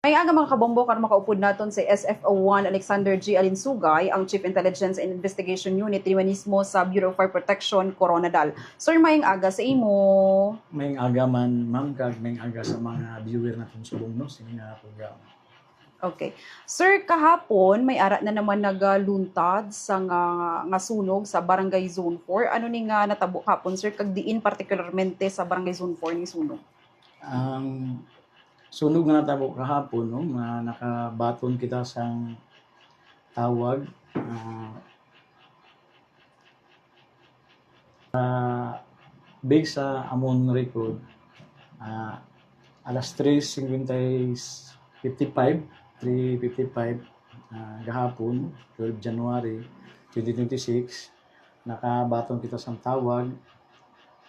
May aga mga kabombo karon makaupod naton si SFO1 Alexander G. Alinsugay, ang Chief Intelligence and Investigation Unit mismo sa Bureau of Fire Protection, Coronadal. Sir, mayong aga sa imo. Mayong aga man, ma'am, kag mayong aga sa mga viewer natin subong no sa nga programa. Okay. Sir, kahapon may ara na naman nagaluntad sa nga sunog sa Barangay Zone 4. Ano ni nga natabo hapon, sir, kag diin particularmente sa Barangay Zone 4 ni sunog? Ang sunog nga natabo kahapon no, na nakabaton kita sa tawag based sa amon record alas 3:55 gahapon 12 January 2026 nakabaton kita sa tawag.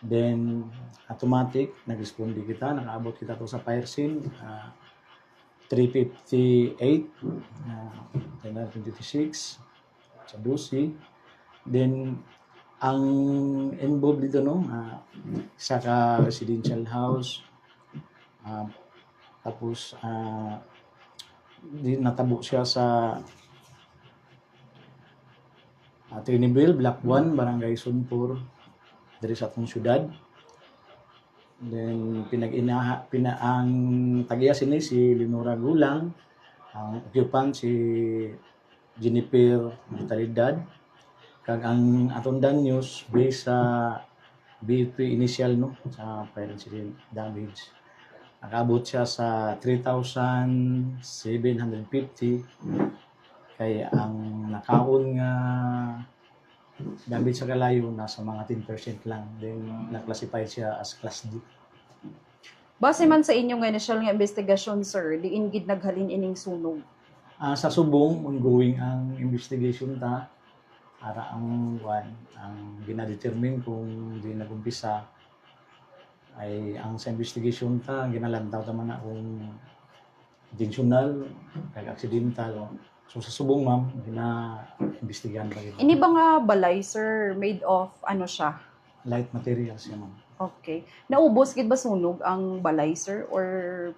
Then automatic nag-responde kita, nakaabot kita to sa fire scene 3:58 January 2026 sa Dusi. Then ang involved dito no sa residential house tapos natabo siya sa Trinibel, Block 1, Barangay Sunpur, diri sa atong syudad. Then ang tagiya sini si Lenora Gulang, ang occupant si Jennifer Vitalidad, kag ang atong news based sa BP initial no sa fire incident damage. Nakaabot siya sa 3,750 kay ang nakaon nga damage sa kalayo nasa mga 10% lang. Then na-classify siya as class D. Base man sa inyong initial nga investigasyon, sir, diin gid naghalin ining sunog? Sa subong ongoing ang investigation ta para ang gina-determine kung di nagumpisa ay ang sa investigation ta ginalantaw ta man na kung intentional kag accidental. So sa subong ma'am gina-investigahan pa gid. Ini ba nga balay, sir, made of ano siya? Light materials siya ma'am. Okay. Naubos gid ba sunog ang balay, sir, or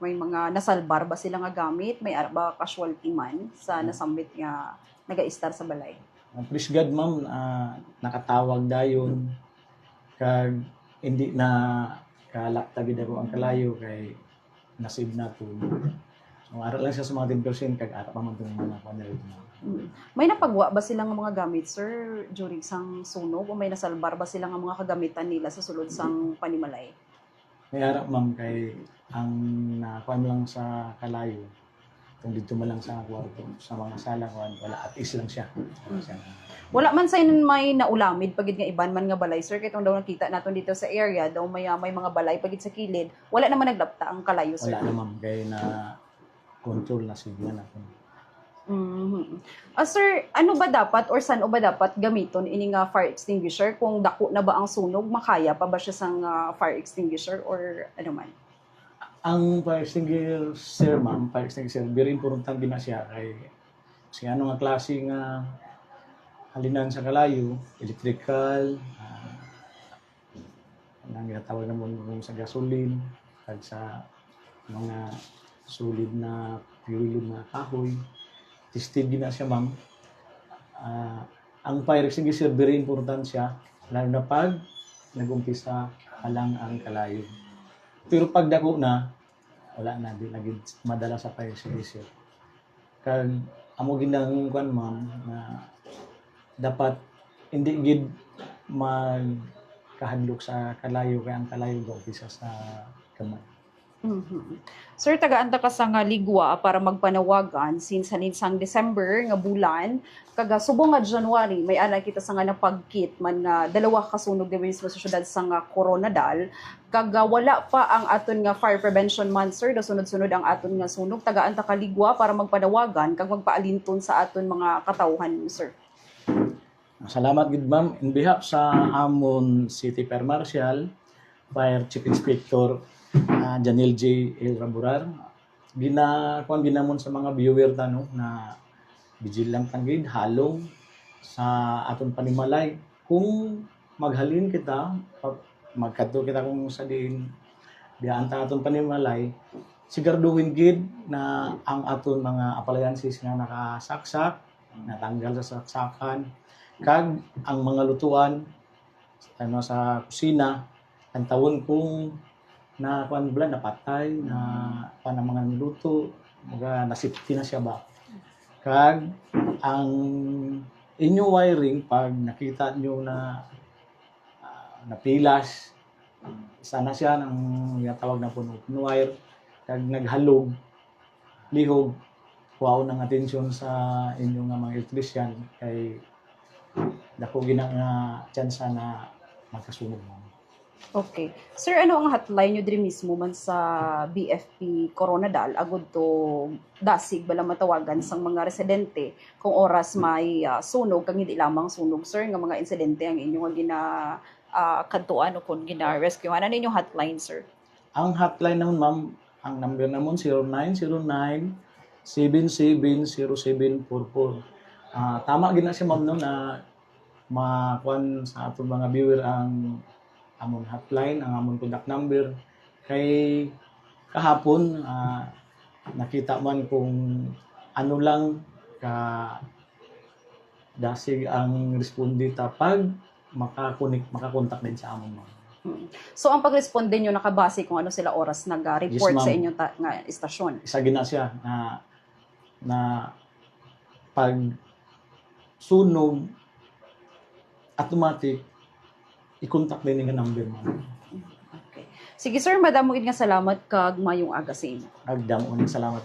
may mga nasalbar ba sila nga gamit? May ara ba casualty man sa nasambit nga naga-star sa balay? Please God ma'am, nakatawag dayon kag hindi na kalakta gid ako ang kalayo kay nasib na to. So ara lang siya sa mga 10% kag ara pa man tong mga panel. May napagwa ba sila nga mga gamit, sir, during sang sunog, o may nasalbar ba sila nga mga kagamitan nila sa sulod sang panimalay? May ara ma'am kay ang nakuan lang sa kalayo kung dito man lang sa kwarto sa mga sala kuan wala at is lang siya. Wala man sa may naulamid pagid nga iban man nga balay, sir, kay daw nakita naton dito sa area daw may mga balay pagid sa kilid, wala naman naglapta ang kalayo, sir. Wala na ma'am kay na control na sigla na ko. Sir, ano ba dapat or saan ba dapat gamiton ini nga fire extinguisher? Kung dako na ba ang sunog, makaya pa ba siya sang fire extinguisher or ano man? Ang fire extinguisher ma'am, fire extinguisher very important din na siya kay kasi ano nga klase nga halinan sa kalayo, electrical, ang ginatawag naman sa gasoline, kag sa mga solid na fuel na kahoy. Tested din na siya ma'am. Ang fire extinguisher very important siya, lalo na pag nag-umpisa halang ang kalayo. Pero pag dako na, wala na, di lagi madala sa fire extinguisher. Kag amo ginang kuan ma'am na dapat hindi gid magkahadlok sa kalayo kay ang kalayo ga umpisa sa kamay. Sir, taga-anta ka sa nga ligwa para magpanawagan since sang December nga bulan kaga subong nga January may ana kita sa nga napagkit man nga dalawa ka sunog di mismo sa syudad sa nga Coronadal kaga wala pa ang aton nga fire prevention month, sir, sunod-sunod ang aton nga sunog. Taga-anta ka ligwa para magpanawagan kag magpaalinton sa aton mga katawhan, sir. Salamat gid ma'am in behalf sa amon City Fire Marshal, Fire Chief Inspector Janil J. El Raburar, ginamon sa mga viewer ta no na vigilant tanggid halong sa aton panimalay kung maghalin kita magkadto kita kung sa diin diyan ta aton panimalay siguraduhin gid na ang aton mga appliances nga nakasaksak natanggal sa saksakan kag ang mga lutuan ano sa kusina ang tawon kung na kuan bala napatay na pan ang mga niluto mga nasipti na siya ba kag ang inyo wiring pag nakita nyo na napilas sana siya ng tawag na puno wire kag naghalog lihog kuhaw ng atensyon sa inyong nga mga electrician kay dako gina nga tsansa na magkasunog mo. Okay. Sir, ano ang hotline nyo diri mismo man sa BFP Coronadal agud to dasig bala matawagan sang mga residente kung oras may sunog kang hindi lamang sunog sir nga mga insidente ang inyong nga gina kantuan o kung gina rescue ano ninyong hotline sir? Ang hotline naman ma'am, ang number naman 0909-770744. Tama gina siya ma'am no na makuan sa atong mga viewer ang amon hotline, ang amon contact number kay kahapon nakita man kung ano lang ka dasig ang respondita pag makakontak din sa amon ma'am. So ang pag-responde nyo nakabase kung ano sila oras nag-report Yes, sa ma'am. inyong nga istasyon. Isa gina siya na pag sunog automatic i-contact din nga number mo. Okay. Sige sir, madamo gid nga salamat kag mayong aga sa inyo. Agdamo salamat.